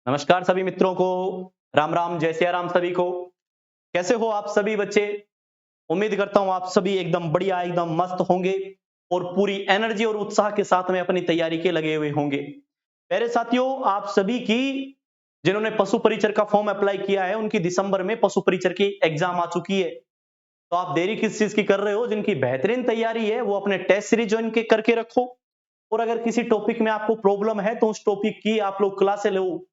नमस्कार सभी मित्रों को। राम राम, जय सिया राम सभी को। कैसे हो आप सभी बच्चे? उम्मीद करता हूं आप सभी एकदम बढ़िया, एकदम मस्त होंगे और पूरी एनर्जी और उत्साह के साथ में अपनी तैयारी के लगे हुए होंगे। प्यारे साथियों, आप सभी की जिन्होंने पशु परिचर का फॉर्म अप्लाई किया है उनकी दिसंबर में पशु परिचर की एग्जाम आ चुकी है। तो आप देरी किस चीज की कर रहे हो? जिनकी बेहतरीन तैयारी है वो अपने टेस्ट सीरीज ज्वाइन करके रखो। और अगर किसी टॉपिक में आपको प्रॉब्लम है तो उस टॉपिक की आप लोग क्लासे लो।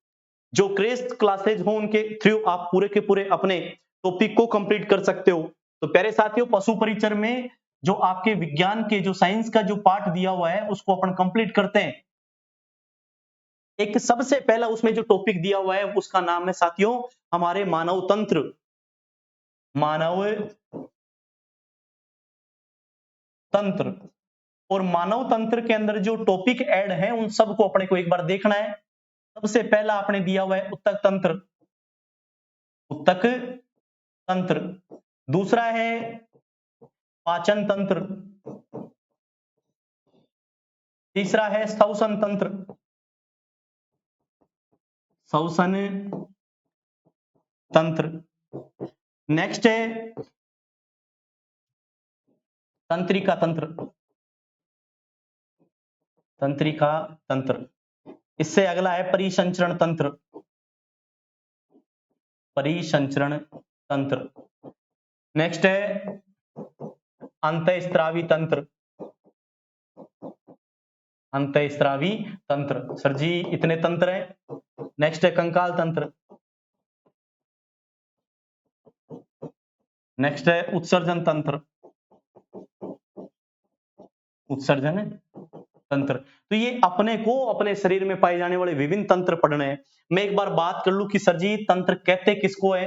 जो क्रेस्ट क्लासेज हो उनके थ्रू आप पूरे के पूरे अपने टॉपिक को कंप्लीट कर सकते हो। तो प्यारे साथियों, पशु परिचर में जो आपके विज्ञान के जो साइंस का जो पार्ट दिया हुआ है उसको अपन कंप्लीट करते हैं। एक सबसे पहला उसमें जो टॉपिक दिया हुआ है उसका नाम है साथियों हमारे मानव तंत्र। मानव तंत्र। और मानव तंत्र के अंदर जो टॉपिक ऐड है उन सबको अपने को एक बार देखना है। सबसे पहला आपने दिया हुआ है उत्तक तंत्र। उत्तक तंत्र। दूसरा है पाचन तंत्र। तीसरा है श्वसन तंत्र। श्वसन तंत्र। नेक्स्ट है तंत्रिका तंत्र। तंत्रिका तंत्र। इससे अगला है परिसंचरण तंत्र। परिसंचरण तंत्र। नेक्स्ट है अंतःस्रावी तंत्र। अंतःस्रावी तंत्र। सर जी इतने तंत्र हैं। नेक्स्ट है कंकाल तंत्र। नेक्स्ट है उत्सर्जन तंत्र। उत्सर्जन तंत्र। तो ये अपने को अपने शरीर में पाए जाने वाले विभिन्न तंत्र पढ़ने हैं। मैं एक बार बात कर लूं कि सर जी तंत्र कहते किसको है?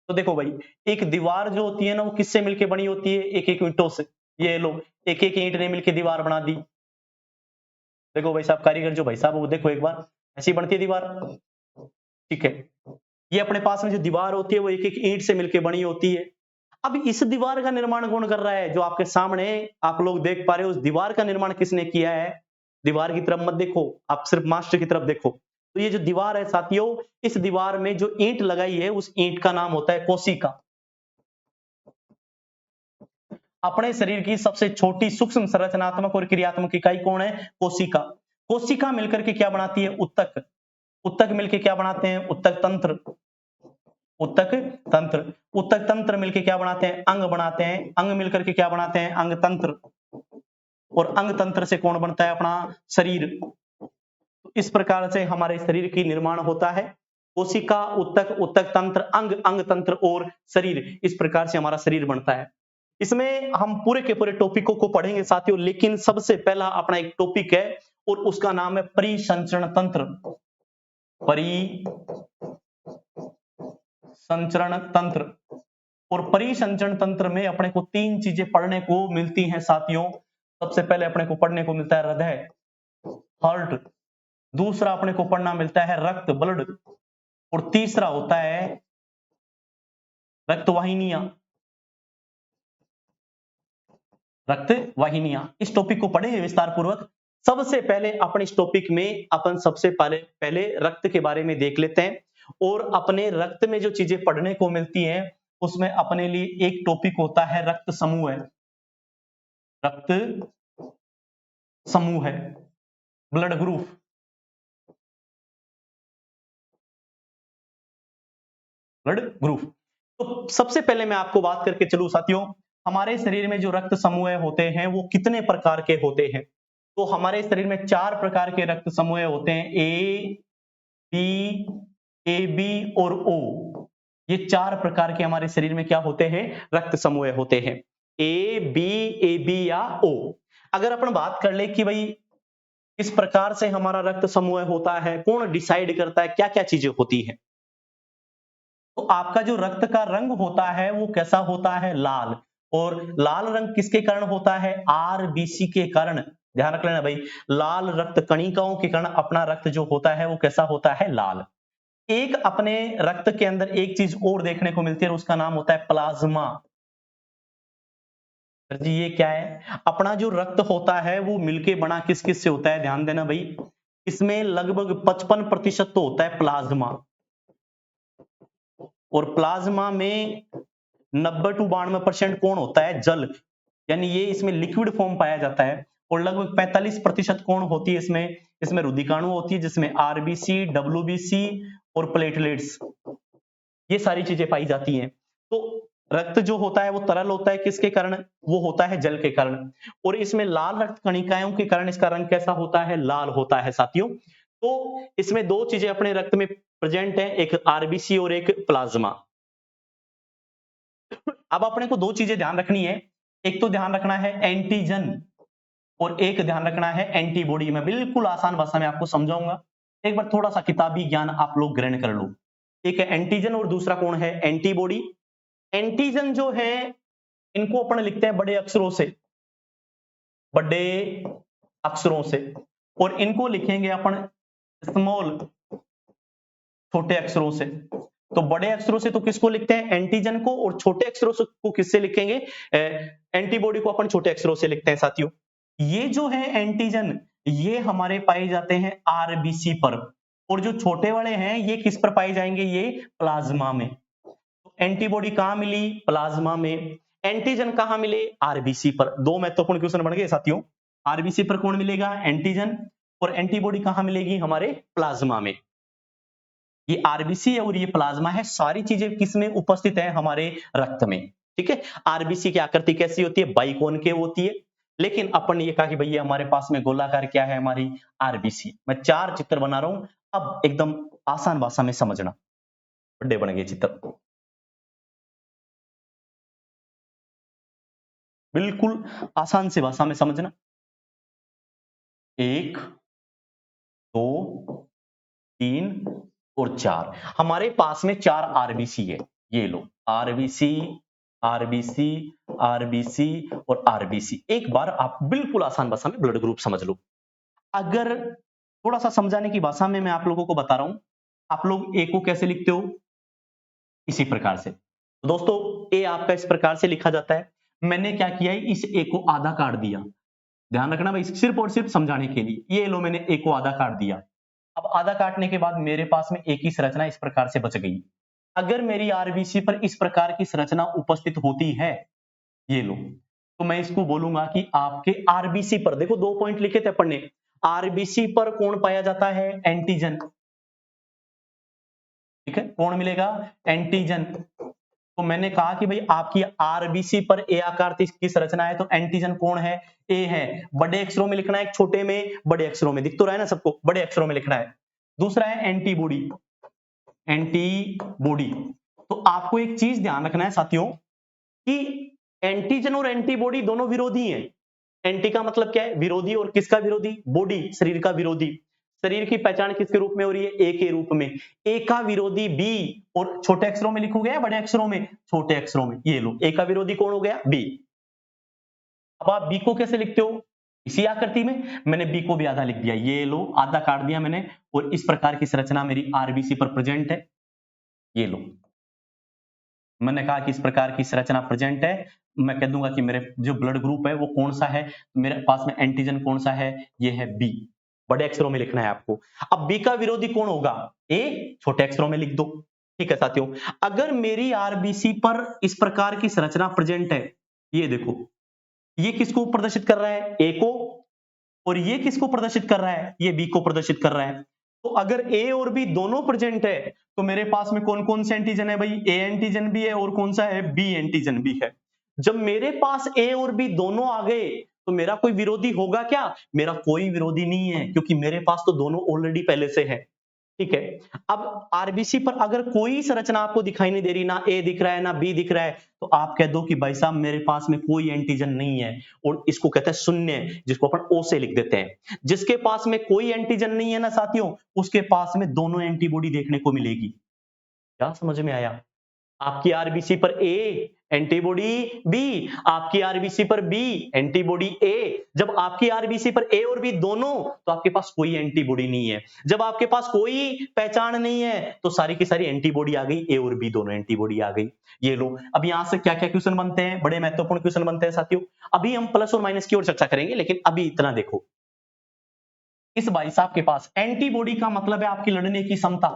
तो देखो भाई, एक दीवार जो होती है ना वो किससे मिलके बनी होती है? एक एक ईंटों से। ये लो, एक एक ईंट ने मिलके दीवार बना दी। देखो भाई साहब, कारीगर जो भाई साहब वो देखो एक बार, ऐसी बनती है दीवार। ठीक है, ये अपने पास में जो दीवार होती है वो एक एक ईंट से मिलके बनी होती है। अब इस दीवार का निर्माण कौन कर रहा है? जो आपके सामने आप लोग देख पा रहे हो, उस दीवार का निर्माण किसने किया है? दीवार की तरफ मत देखो, आप सिर्फ मास्टर की तरफ देखो। तो ये जो दीवार है साथियों, इस दीवार में जो ईंट लगाई है उस ईंट का नाम होता है कोशिका। अपने शरीर की सबसे छोटी सूक्ष्म संरचनात्मक और क्रियात्मक इकाई कौन है? कोशिका। कोशिका मिलकर के क्या बनाती है? उत्तक। उत्तक मिलकर क्या बनाते हैं? उत्तक तंत्र। उत्तक तंत्र। उत्तक तंत्र मिलकर क्या बनाते हैं? अंग बनाते हैं। अंग मिलकर के क्या बनाते हैं? अंग तंत्र। और अंग तंत्र से कौन बनता है? अपना शरीर। इस प्रकार से हमारे शरीर की निर्माण होता है। कोशिका, उत्तक, उत्तक तंत्र, अंग, अंग तंत्र और शरीर। इस प्रकार से हमारा शरीर बनता है। इसमें हम पूरे के पूरे टॉपिकों को पढ़ेंगे साथियों, लेकिन सबसे पहला अपना एक टॉपिक है और उसका नाम है परिसंचरण तंत्र। परिसंचरण तंत्र। और परिसंचरण तंत्र में अपने को तीन चीजें पढ़ने को मिलती हैं साथियों। सबसे पहले अपने को पढ़ने को मिलता है हृदय, हार्ट। दूसरा अपने को पढ़ना मिलता है रक्त, ब्लड। और तीसरा होता है रक्त वाहिनियां। रक्त वाहिनियां। इस टॉपिक को पढ़ेंगे विस्तार पूर्वक। सबसे पहले अपन इस टॉपिक में अपन सबसे पहले रक्त के बारे में देख लेते हैं। और अपने रक्त में जो चीजें पढ़ने को मिलती हैं उसमें अपने लिए एक टॉपिक होता है रक्त समूह है। रक्त समूह है, ब्लड ग्रुप। Blood group. तो सबसे पहले मैं आपको बात करके चलूं साथियों, हमारे शरीर में जो रक्त समूह होते हैं वो कितने प्रकार के होते हैं? तो हमारे शरीर में 4 प्रकार के रक्त समूह होते हैं। ए, बी, ए बी और ओ। ये 4 प्रकार के हमारे शरीर में क्या होते हैं? रक्त समूह होते हैं। ए बी, ए बी या ओ। अगर अपन बात कर ले कि भाई किस प्रकार से हमारा रक्त समूह होता है, कौन डिसाइड करता है, क्या क्या चीजें होती है? तो आपका जो रक्त का रंग होता है वो कैसा होता है? लाल। और लाल रंग किसके कारण होता है? आरबीसी के कारण। ध्यान रख लेना भाई, लाल रक्त कणिकाओं के कारण अपना रक्त जो होता है वो कैसा होता है? लाल। एक अपने रक्त के अंदर एक चीज और देखने को मिलती है और उसका नाम होता है प्लाज्मा। सर जी ये क्या है? अपना जो रक्त होता है वो मिलके बना किस किस से होता है? ध्यान देना भाई, इसमें लगभग 55% तो होता है प्लाज्मा, और प्लाज्मा में 90 टू 92% कौन होता है? जल, यानी ये इसमें लिक्विड फॉर्म पाया जाता है। और लगभग 45% कौन होती है इसमें? इसमें रुधिकाणु होती है, जिसमें आरबीसी, डब्ल्यूबीसी और प्लेटलेट्स, ये सारी चीजें पाई जाती हैं। तो रक्त जो होता है वो तरल होता है, किसके कारण? वो होता है जल के कारण। और इसमें लाल रक्त कणिकाओं के कारण इसका रंग कैसा होता है? लाल होता है साथियों। तो इसमें दो चीजें अपने रक्त में प्रेजेंट है, एक आरबीसी और एक प्लाज्मा। अब अपने को दो चीजें ध्यान रखनी है, एक तो ध्यान रखना है एंटीजन और एक ध्यान रखना है एंटीबॉडी। मैं बिल्कुल आसान भाषा में आपको समझाऊंगा, एक बार थोड़ा सा किताबी ज्ञान आप लोग ग्रहण कर लो। एक है एंटीजन और दूसरा कौन है? एंटीबॉडी। एंटीजन जो है इनको अपन लिखते हैं बड़े अक्षरों से, बड़े अक्षरों से, और इनको लिखेंगे अपन स्मॉल, छोटे अक्षरों से। तो बड़े अक्षरों से तो किसको लिखते हैं? एंटीजन को, और छोटे अक्षरों से को किससे लिखेंगे? एंटीबॉडी को अपन छोटे अक्षरों से लिखते हैं साथियों। ये जो है एंटीजन, ये हमारे पाए जाते हैं आरबीसी पर, और जो छोटे वाले हैं ये किस पर पाए जाएंगे? ये प्लाज्मा में। तो एंटीबॉडी कहां मिली? प्लाज्मा में। एंटीजन कहां मिले? आरबीसी पर। दो महत्वपूर्ण क्वेश्चन बन गए साथियों। आरबीसी पर कौन मिलेगा? एंटीजन। और एंटीबॉडी कहां मिलेगी? हमारे प्लाज्मा में। ये आरबीसी है और ये प्लाज्मा है, सारी चीजें किसमें उपस्थित है? हमारे रक्त में। ठीक है। आरबीसी की आकृति कैसी होती है? बाइकॉनकेव होती है, लेकिन अपन ने ये कहा कि भैया हमारे पास में गोलाकार क्या है? हमारी आरबीसी। मैं चार चित्र बना रहा हूं, अब एकदम आसान भाषा में समझना। बड़े बन गए चित्र, बिल्कुल आसान सी भाषा में समझना। एक, दो, तीन और चार। हमारे पास में चार आरबीसी है। ये लो, आरबीसी, आरबीसी, आरबीसी और आरबीसी। एक बार आप बिल्कुल आसान भाषा में ब्लड ग्रुप समझ लो। अगर थोड़ा सा समझाने की भाषा में मैं आप लोगों को बता रहा हूं, आप लोग ए को कैसे लिखते हो? इसी प्रकार से। तो दोस्तों ए आपका इस प्रकार से लिखा जाता है। मैंने क्या किया है? इस ए को आधा काट दिया। ध्यान रखना भाई, सिर्फ और सिर्फ समझाने के लिए। ये लो, मैंने ए को आधा काट दिया। अब आधा काटने के बाद मेरे पास में एक ही संरचना इस प्रकार से बच गई। अगर मेरी आरबीसी पर इस प्रकार की संरचना उपस्थित होती है, ये लो, तो मैं इसको बोलूंगा कि आपके आरबीसी पर, देखो दो पॉइंट लिखे थे अपन ने, आरबीसी पर कौन पाया जाता है? एंटीजन। ठीक है, कौन मिलेगा? एंटीजन। तो मैंने कहा कि भाई आपकी आरबीसी पर ए आकार की संरचना है, तो एंटीजन कौन है? ए है। बड़े अक्षरों में लिखना है, छोटे में? बड़े अक्षरों में। दिख तो रहा है ना सबको? बड़े अक्षरों में लिखना है। दूसरा है एंटीबॉडी। एंटीबॉडी, तो आपको एक चीज ध्यान रखना है साथियों कि एंटीजन और एंटीबॉडी दोनों विरोधी हैं। एंटी का मतलब क्या है? विरोधी, और किसका विरोधी? बॉडी, शरीर का विरोधी। शरीर की पहचान किसके रूप में हो रही है? ए के रूप में। ए का विरोधी बी, और छोटे अक्षरों में लिखोगे या बड़े अक्षरों में? छोटे अक्षरों में। ये लो, ए का विरोधी कौन हो गया? बी। अब आप बी को कैसे लिखते हो? इसी आकृति में। मैंने बी को भी आधा लिख दिया, ये लो, आधा काट दिया मैंने, और इस प्रकार की संरचना मेरी आरबीसी पर प्रेजेंट है। ये लो, मैंने कहा कि इस प्रकार की संरचना प्रेजेंट है। मैं कह दूंगा कि मेरे जो ब्लड ग्रुप है वो कौन सा है? मेरे पास में एंटीजन कौन सा है? ये है बी। बड़े अक्षरों में लिखना है आपको। अब बी का विरोधी कौन होगा? ए। छोटे अक्षरों में लिख दो। ठीक है साथियों, अगर मेरी आरबीसी पर इस प्रकार की संरचना प्रेजेंट है, ये देखो, ये किसको प्रदर्शित कर रहा है? ए को। और ये किसको प्रदर्शित कर रहा है? ये बी को प्रदर्शित कर रहा है। तो अगर ए और बी दोनों प्रेजेंट है, तो मेरे पास में कौन कौन से एंटीजन है भाई? ए एंटीजन भी है, और कौन सा है? बी एंटीजन भी है। जब मेरे पास ए और बी दोनों आ गए, तो मेरा कोई विरोधी होगा क्या? मेरा कोई विरोधी नहीं है, क्योंकि मेरे पास तो दोनों ऑलरेडी पहले से है। ठीक है। अब आरबीसी पर अगर कोई संरचना आपको दिखाई नहीं दे रही, ना ए दिख रहा है ना बी दिख रहा है, तो आप कह दो कि भाई साहब मेरे पास में कोई एंटीजन नहीं है, और इसको कहते हैं शून्य, जिसको अपन ओ से लिख देते हैं। जिसके पास में कोई एंटीजन नहीं है ना साथियों, उसके पास में दोनों एंटीबॉडी देखने को मिलेगी। क्या समझ में आया? आपकी आरबीसी पर ए एंटीबॉडी बी, आपकी आरबीसी पर बी एंटीबॉडी ए। जब आपकी आरबीसी पर ए और बी दोनों, तो आपके पास कोई एंटीबॉडी नहीं है। जब आपके पास कोई पहचान नहीं है, तो सारी की सारी एंटीबॉडी आ गई, ए और बी दोनों एंटीबॉडी आ गई। ये लो, अब यहां से क्या क्या क्वेश्चन बनते हैं? बड़े महत्वपूर्ण क्वेश्चन बनते हैं साथियों। अभी हम प्लस और माइनस की ओर चर्चा करेंगे, लेकिन अभी इतना देखो, इस भाई साहब के पास एंटीबॉडी का मतलब है आपकी लड़ने की क्षमता,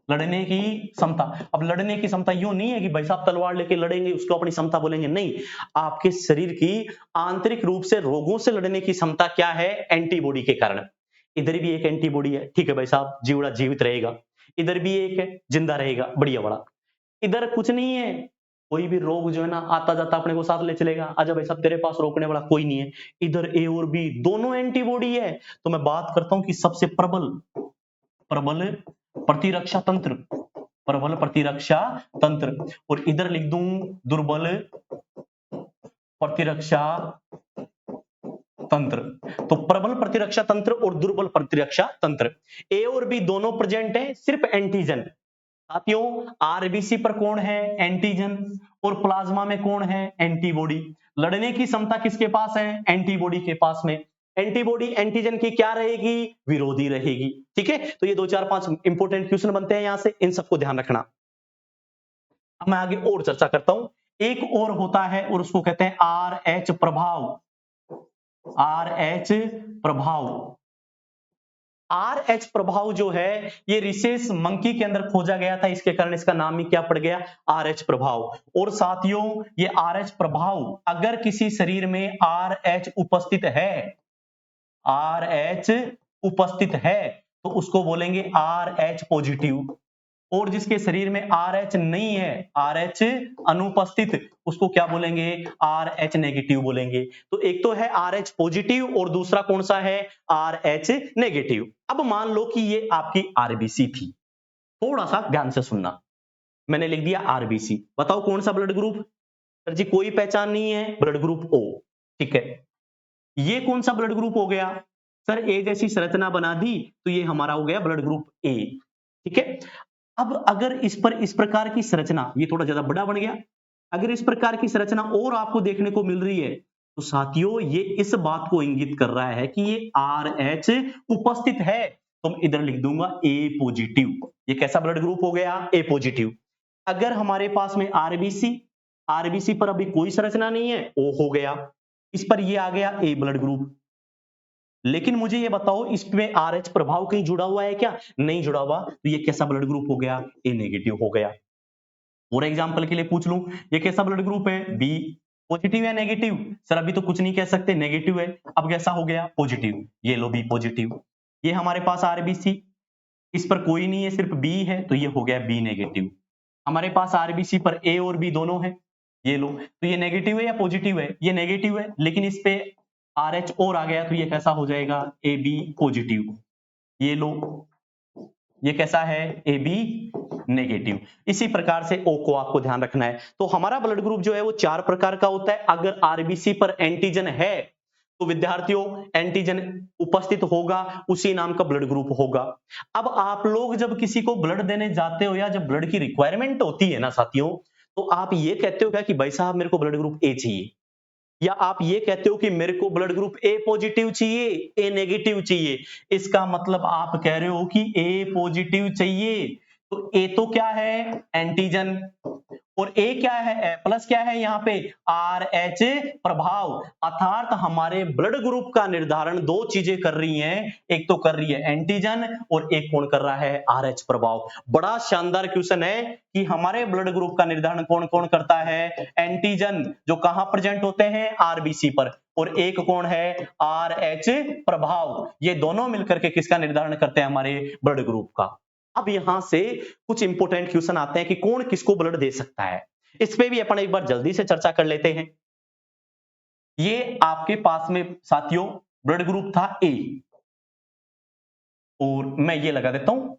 लड़ने की क्षमता। अब लड़ने की क्षमता यूं नहीं है कि भाई साहब तलवार लेके लड़ेंगे उसको अपनी क्षमता बोलेंगे, नहीं, आपके शरीर की आंतरिक रूप से रोगों से लड़ने की क्षमता क्या है, एंटीबॉडी के कारण। इधर भी एक एंटीबॉडी है, ठीक है भाई साहब, जीवड़ा जीवित रहेगा, इधर भी एक है, जिंदा रहेगा, बढ़िया बड़ा। इधर कुछ नहीं है, कोई भी रोग जो है ना आता जाता अपने को साथ ले चलेगा, आजा भाई साहब तेरे पास रोकने वाला कोई नहीं है। इधर ए और बी दोनों एंटीबॉडी है, तो मैं बात करता हूं कि सबसे प्रबल प्रबल प्रतिरक्षा तंत्र, प्रबल प्रतिरक्षा तंत्र, और इधर लिख दूं दुर्बल प्रतिरक्षा तंत्र। तो प्रबल प्रतिरक्षा तंत्र और दुर्बल प्रतिरक्षा तंत्र, ए और बी दोनों प्रेजेंट है, सिर्फ एंटीजन। साथियों आरबीसी पर कौन है, एंटीजन, और प्लाज्मा में कौन है, एंटीबॉडी। लड़ने की क्षमता किसके पास है, एंटीबॉडी के पास में। एंटीबॉडी एंटीजन की क्या रहेगी, विरोधी रहेगी। ठीक है, तो ये 2 4 5 इंपॉर्टेंट क्वेश्चन बनते हैं यहां से, इन सबको ध्यान रखना। अब मैं आगे और चर्चा करता हूं। एक और होता है और उसको कहते हैं आर एच प्रभाव, आर एच प्रभाव। आर एच प्रभाव जो है ये रिसेस मंकी के अंदर खोजा गया था, इसके कारण इसका नाम ही क्या पड़ गया, आर एच प्रभाव। और साथियों ये आर एच प्रभाव अगर किसी शरीर में आर एच उपस्थित है, आर एच उपस्थित है, तो उसको बोलेंगे आर एच पॉजिटिव। और जिसके शरीर में आर एच नहीं है, आर एच अनुपस्थित, उसको क्या बोलेंगे, आर एच नेगेटिव बोलेंगे। तो एक तो है आर एच पॉजिटिव और दूसरा कौन सा है, आर एच नेगेटिव। अब मान लो कि ये आपकी आरबीसी थी, थोड़ा सा ध्यान से सुनना, मैंने लिख दिया आरबीसी, बताओ कौन सा ब्लड ग्रुप, सर जी कोई पहचान नहीं है, ब्लड ग्रुप ओ। ठीक है, ये कौन सा ब्लड ग्रुप हो गया, सर ए जैसी संरचना बना दी तो ये हमारा हो गया ब्लड ग्रुप ए। ठीक है, अब अगर इस पर इस प्रकार की संरचना, ये थोड़ा ज्यादा बड़ा बन गया, अगर इस प्रकार की संरचना और आपको देखने को मिल रही है, तो साथियों ये इस बात को इंगित कर रहा है कि ये आर एच उपस्थित है, तो मैं इधर लिख दूंगा ए पॉजिटिव। ये कैसा ब्लड ग्रुप हो गया, ए पॉजिटिव। अगर हमारे पास में आरबीसी, आरबीसी पर अभी कोई संरचना नहीं है, ओ हो गया, इस पर ये आ गया ए ब्लड ग्रुप। लेकिन मुझे ये बताओ इसमें आरएच प्रभाव कहीं जुड़ा हुआ है क्या, नहीं जुड़ा हुआ, तो ये कैसा ब्लड ग्रुप हो गया, ए नेगेटिव हो गया। और एग्जांपल के लिए पूछ लूं, ये कैसा ब्लड ग्रुप है, बी पॉजिटिव या नेगेटिव, सर अभी तो कुछ नहीं कह सकते, नेगेटिव है, अब कैसा हो गया, पॉजिटिव, ये लो बी पॉजिटिव। ये हमारे पास आरबीसी, इस पर कोई नहीं है, सिर्फ बी है, तो ये हो गया बी नेगेटिव। हमारे पास आरबीसी पर ए और बी दोनों है, ये लो, तो ये नेगेटिव है या पॉजिटिव है, ये नेगेटिव है, लेकिन इस पे आर एच और आ गया तो ये कैसा हो जाएगा, ए बी पॉजिटिव। ये लो, ये कैसा है, ए बी नेगेटिव। इसी प्रकार से ओ को आपको ध्यान रखना है। तो हमारा ब्लड ग्रुप जो है वो 4 प्रकार का होता है। अगर आरबीसी पर एंटीजन है तो विद्यार्थियों एंटीजन उपस्थित होगा, उसी नाम का ब्लड ग्रुप होगा। अब आप लोग जब किसी को ब्लड देने जाते हो या जब ब्लड की रिक्वायरमेंट होती है ना साथियों, तो आप ये कहते हो क्या कि भाई साहब मेरे को ब्लड ग्रुप ए चाहिए, या आप ये कहते हो कि मेरे को ब्लड ग्रुप ए पॉजिटिव चाहिए, ए नेगेटिव चाहिए। इसका मतलब आप कह रहे हो कि ए पॉजिटिव चाहिए। तो ए तो क्या है, एंटीजन, और ए क्या है, प्लस क्या है यहाँ पे, आर एच प्रभाव। अर्थात हमारे ब्लड ग्रुप का निर्धारण 2 चीजें कर रही हैं, एक तो कर रही है एंटीजन और एक कौन कर रहा है, आर एच प्रभाव। बड़ा शानदार क्वेश्चन है कि हमारे ब्लड ग्रुप का निर्धारण कौन कौन करता है, एंटीजन जो कहां प्रेजेंट होते हैं, आरबीसी पर, और एक कौन है, आर एच प्रभाव। ये दोनों मिलकर के किसका निर्धारण करते हैं, हमारे ब्लड ग्रुप का। अब यहां से कुछ इंपोर्टेंट क्वेश्चन आते हैं कि कौन किसको ब्लड दे सकता है, इस पे भी अपन एक बार जल्दी से चर्चा कर लेते हैं। ये आपके पास में साथियों ब्लड ग्रुप था ए, और मैं ये लगा देता हूं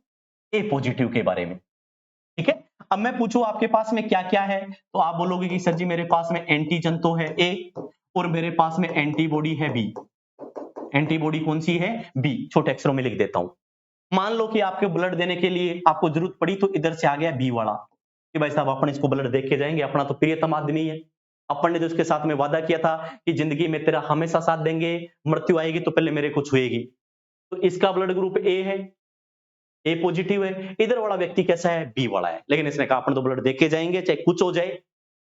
ए पॉजिटिव के बारे में। ठीक है, अब मैं पूछूं आपके पास में क्या क्या है, तो आप बोलोगे कि सर जी मेरे पास में एंटीजन तो है ए, और मेरे पास में एंटीबॉडी है बी। एंटीबॉडी कौन सी है, बी, छोटे अक्षरों में लिख देता हूं। मान लो कि आपके ब्लड देने के लिए आपको जरूरत पड़ी, तो इधर से आ गया बी वाला कि भाई साहब अपन इसको ब्लड देख के जाएंगे, अपना तो प्रियतम आदमी है, अपन ने जो उसके साथ में वादा किया था कि जिंदगी में तेरा हमेशा साथ देंगे, मृत्यु आएगी तो पहले मेरे को छुएगी। तो इसका ब्लड ग्रुप ए है, ए पॉजिटिव है। इधर वाला व्यक्ति कैसा है, बी वाला है, लेकिन इसने कहा अपन तो ब्लड देख के जाएंगे चाहे कुछ हो जाए।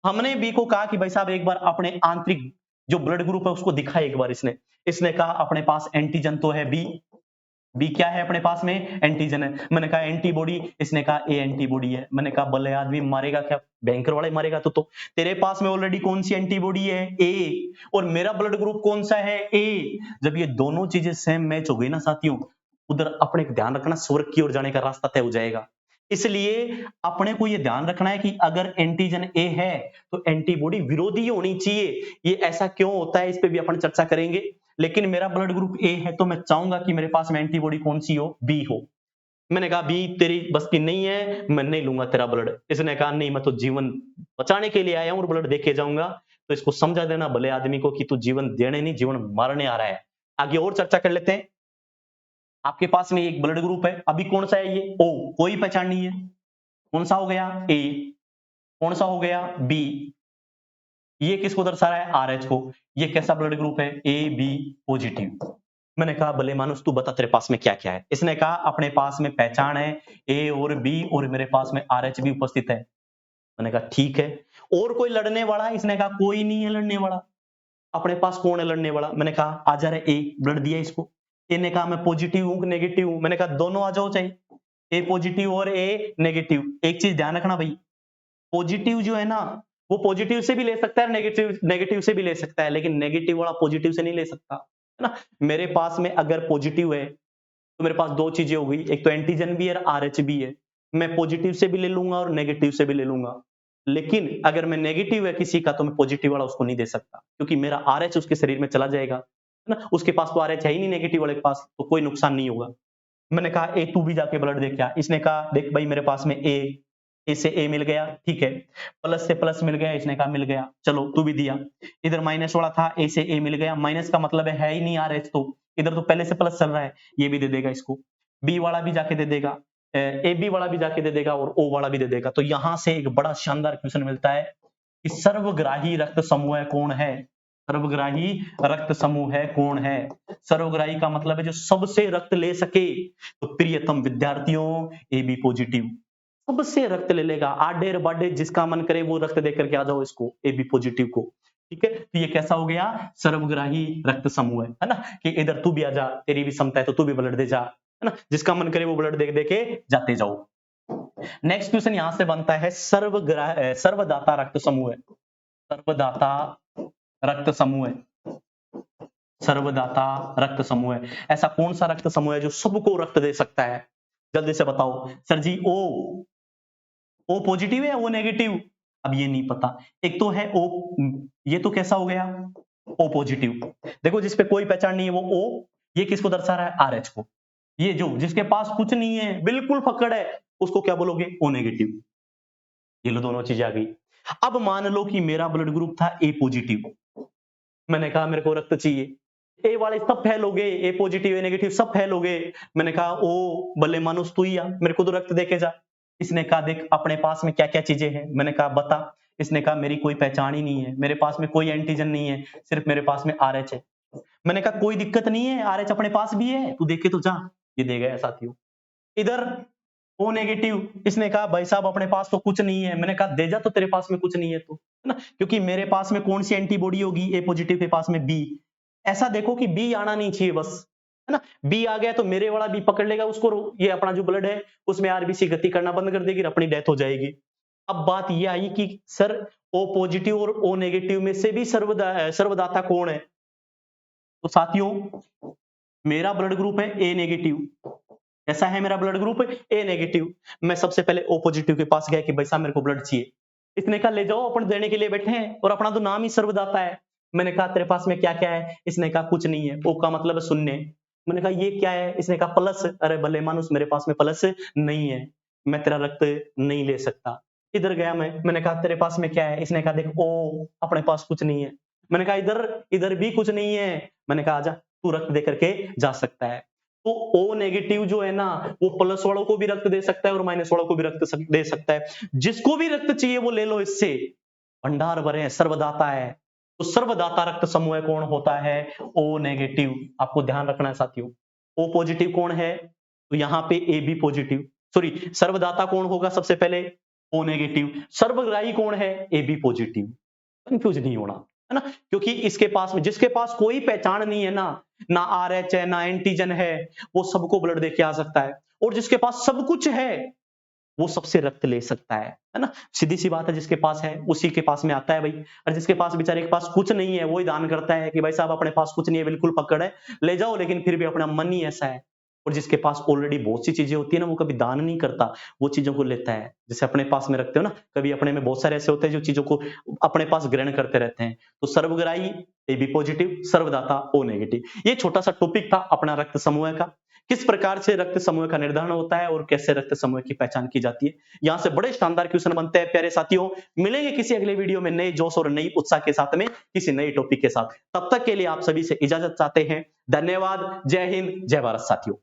हमने बी को कहा कि भाई साहब एक बार अपने आंतरिक जो ब्लड ग्रुप है उसको दिखा एक बार। इसने कहा अपने पास एंटीजन तो है बी, बी क्या है अपने पास में, एंटीजन है। मैंने कहा एंटीबॉडी, इसने कहा ए एंटीबॉडी है। मैंने कहा भले आदमी मारेगा क्या, बैंकर वाला ही मारेगा। तो तेरे पास में ऑलरेडी कौन सी एंटीबॉडी है, ए, और मेरा ब्लड ग्रुप कौन सा है, ए। जब ये दोनों चीजें सेम मैच हो गई ना साथियों, उधर अपने ध्यान रखना स्वर्ग की ओर जाने का रास्ता तय हो जाएगा। इसलिए अपने को ये ध्यान रखना है कि अगर एंटीजन ए है तो एंटीबॉडी विरोधी होनी चाहिए। ये ऐसा क्यों होता है, इस पे भी अपन चर्चा करेंगे। लेकिन मेरा ब्लड ग्रुप ए है तो मैं चाहूंगा कि मेरे पास में एंटीबॉडी कौन सी हो, बी हो। मैंने कहा बी तेरी बस की नहीं है, मैं नहीं लूंगा तेरा ब्लड। इसने कहा नहीं, मैं तो जीवन बचाने के लिए आया हूं और ब्लड देके जाऊंगा। तो इसको समझा देना भले आदमी को कि तू जीवन देने नहीं, जीवन मारने आ रहा है। आगे और चर्चा कर लेते हैं। आपके पास में एक ब्लड ग्रुप है, अभी कौन सा है ये, ओ, कोई पहचान नहीं है। कौन सा हो गया, ए। कौन सा हो गया, बी। ये किसको दर्शा रहा है, आरएच को। ये कैसा ब्लड ग्रुप है, ए बी पॉजिटिव। मैंने कहा भले मानुस तू बता तेरे पास में क्या क्या है। इसने कहा अपने पास में पहचान है ए और बी, और मेरे पास में आरएच भी उपस्थित है। मैंने कहा ठीक है, और कोई लड़ने वाला, इसने कहा कोई नहीं है लड़ने वाला। अपने पास कौन है लड़ने वाला, मैंने कहा आ जा रहा ए, ब्लड दिया इसको। ए ने कहा मैं पॉजिटिव हूं नेगेटिव हूं। मैंने कहा दोनों आ जाओ, चाहिए ए पॉजिटिव और ए नेगेटिव। एक चीज ध्यान रखना भाई, पॉजिटिव जो है ना वो पॉजिटिव से भी ले सकता है, नेगेटिव नेगेटिव से भी ले सकता है, लेकिन नेगेटिव वाला पॉजिटिव से नहीं ले सकता, है ना। मेरे पास में अगर पॉजिटिव है तो मेरे पास दो चीजें हो गई, एक तो एंटीजन भी है और आरएच भी है। मैं पॉजिटिव से भी ले लूंगा और नेगेटिव से भी ले लूंगा। लेकिन अगर मैं नेगेटिव है किसी का तो मैं पॉजिटिव वाला उसको नहीं दे सकता, क्योंकि मेरा आरएच उसके शरीर में चला जाएगा, है ना। उसके पास तो आरएच है ही नहीं नेगेटिव वाले के पास, तो कोई नुकसान नहीं होगा। मैंने कहा ए तू भी जाके ब्लड दे क्या। इसने कहा देख भाई मेरे पास में ए से ए मिल गया, ठीक है। प्लस से प्लस मिल गया, इसने कहा मिल गया, चलो तू भी दिया। इधर माइनस वाला था, ए से ए मिल गया, माइनस का मतलब है ही नहीं आरएच, तो इधर तो पहले से प्लस चल रहा है, ये भी दे देगा इसको। बी वाला भी जाके दे देगा, ए बी वाला भी जाके दे देगा, और ओ वाला भी दे देगा। तो यहां से एक बड़ा शानदार क्वेश्चन मिलता है कि सर्वग्राही रक्त समूह कौन है। सर्वग्राही रक्त समूह है कौन है। सर्वग्राही का मतलब है जो सबसे रक्त ले सके। तो प्रियतम विद्यार्थियों, ए बी पॉजिटिव सबसे रक्त ले लेगा, आडेर बाडे जिसका मन करे वो रक्त देकर के आ जाओ इसको, ए बी पॉजिटिव को। ठीक है, तो ये कैसा हो गया, सर्वग्राही रक्त समूह है ना। कि इधर तू भी आ जा, तेरी भी क्षमता है तो तू भी ब्लड दे जा, है ना। जिसका मन करे वो ब्लड दे दे के जाते जाओ। नेक्स्ट क्वेश्चन यहां से बनता है, सर्वदाता रक्त समूह है। सर्वदाता रक्त समूह है। सर्वदाता रक्त समूह है, ऐसा कौन सा रक्त समूह है जो सबको रक्त दे सकता है, जल्दी से बताओ। सर जी ओ पॉजिटिव है, ओ नेगेटिव, अब ये नहीं पता। एक तो है ओ, ये तो कैसा हो गया, ओ पॉजिटिव। देखो जिसपे कोई पहचान नहीं है वो ओ, ये किसको दर्शा रहा है, आरएच को। ये जो जिसके पास कुछ नहीं है, बिल्कुल फकड़ है, उसको क्या बोलोगे, ओ नेगेटिव। ये लो दोनों चीजें आ गई। अब मान लो कि मेरा ब्लड ग्रुप था ए पॉजिटिव। मैंने कहा मेरे को रक्त चाहिए, ए वाले सब फेल हो गए, ए पॉजिटिव ए नेगेटिव सब फेल हो गए। मैंने कहा ओ भले मानुस तू ही आ, मेरे को तो रक्त देके जा। इसने कहा देख अपने पास में क्या क्या चीजें हैं। मैंने कहा बता। इसने कहा मेरी कोई पहचान ही नहीं है, मेरे पास में कोई एंटीजन नहीं है, सिर्फ मेरे पास में आरएच है। मैंने कहा कोई दिक्कत नहीं है, आरएच अपने पास भी है, तू देखे तो जा। ये दे गया साथियों। इधर ओ नेगेटिव, इसने कहा भाई साहब अपने पास तो कुछ नहीं है। मैंने कहा दे जा तो, तेरे पास में कुछ नहीं है तो, है ना। क्योंकि मेरे पास में कौन सी एंटीबॉडी होगी, ए पॉजिटिव के पास में बी। ऐसा देखो कि बी आना नहीं चाहिए बस, है ना। बी आ गया तो मेरे वाला बी पकड़ लेगा उसको, ये अपना जो ब्लड है उसमें आरबीसी गति करना बंद कर देगी, अपनी डेथ हो जाएगी। अब बात ये आई कि सर ओ पॉजिटिव और ओ नेगेटिव में से भी सर्वदाता कौन है। तो साथियों मेरा ब्लड ग्रुप है ए नेगेटिव। ऐसा है मेरा ब्लड ग्रुप ए नेगेटिव। मैं सबसे पहले ओ पॉजिटिव के पास गया कि भाई साहब मेरे को ब्लड चाहिए। इसने कहा ले जाओ, अपन देने के लिए बैठे हैं, और अपना तो नाम ही सर्वदाता है। मैंने कहा तेरे पास में क्या क्या है। इसने कहा कुछ नहीं है, ओ का मतलब है शून्य। मैंने कहा ये क्या है। इसने कहा प्लस। अरे भले मानुस मेरे पास में प्लस नहीं है, मैं तेरा रक्त नहीं ले सकता। इधर गया मैंने कहा तेरे पास में क्या है। इसने कहा देख ओ, अपने पास कुछ नहीं है। मैंने कहा इधर इधर भी कुछ नहीं है। मैंने कहा आजा, तू रक्त दे करके जा सकता है। तो ओ नेगेटिव जो है ना वो प्लस वालों को भी रक्त दे सकता है और माइनस वालों को भी रक्त दे सकता है। जिसको भी रक्त चाहिए वो ले लो, इससे भंडार भरे हैं, सर्वदाता है। तो सर्वदाता रक्त समूह कौन होता है, ओ नेगेटिव। आपको ध्यान रखना है साथियों। ओ पॉजिटिव कौन है, तो यहाँ पे ए बी पॉजिटिव, सॉरी सर्वदाता कौन होगा सबसे पहले, ओ नेगेटिव। सर्वग्राही कौन है, ए बी पॉजिटिव। कंफ्यूज नहीं होना, है ना। क्योंकि इसके पास में जिसके पास कोई पहचान नहीं है ना, ना RH है, ना एंटीजन है, वो सबको ब्लड देके आ सकता है। और जिसके पास सब कुछ है, वो सबसे रक्त ले सकता है ना? सीधी सी बात है, जिसके पास है उसी के पास में आता है भाई। और जिसके पास बेचारे के पास कुछ नहीं है, वो ही दान करता है कि भाई साहब अपने पास कुछ नहीं है, बिल्कुल पकड़ है, ले जाओ, लेकिन फिर भी अपना मन ही ऐसा है। और जिसके पास ऑलरेडी बहुत सी चीजें होती है ना, वो कभी दान नहीं करता, वो चीजों को लेता है। जैसे अपने पास में रखते हो ना, कभी अपने में बहुत सारे ऐसे होते हैं जो चीजों को अपने पास ग्रहण करते रहते हैं। तो सर्वग्राही ए बी पॉजिटिव, सर्वदाता ओ नेगेटिव। ये छोटा सा टॉपिक था अपना रक्त समूह का। किस प्रकार से रक्त समूह का निर्धारण होता है और कैसे रक्त समूह की पहचान की जाती है। यहां से बड़े शानदार क्वेश्चन बनते हैं प्यारे साथियों। मिलेंगे किसी अगले वीडियो में नए जोश और नई उत्साह के साथ में, किसी नए टॉपिक के साथ। तब तक के लिए आप सभी से इजाजत चाहते हैं। धन्यवाद। जय हिंद, जय भारत साथियों।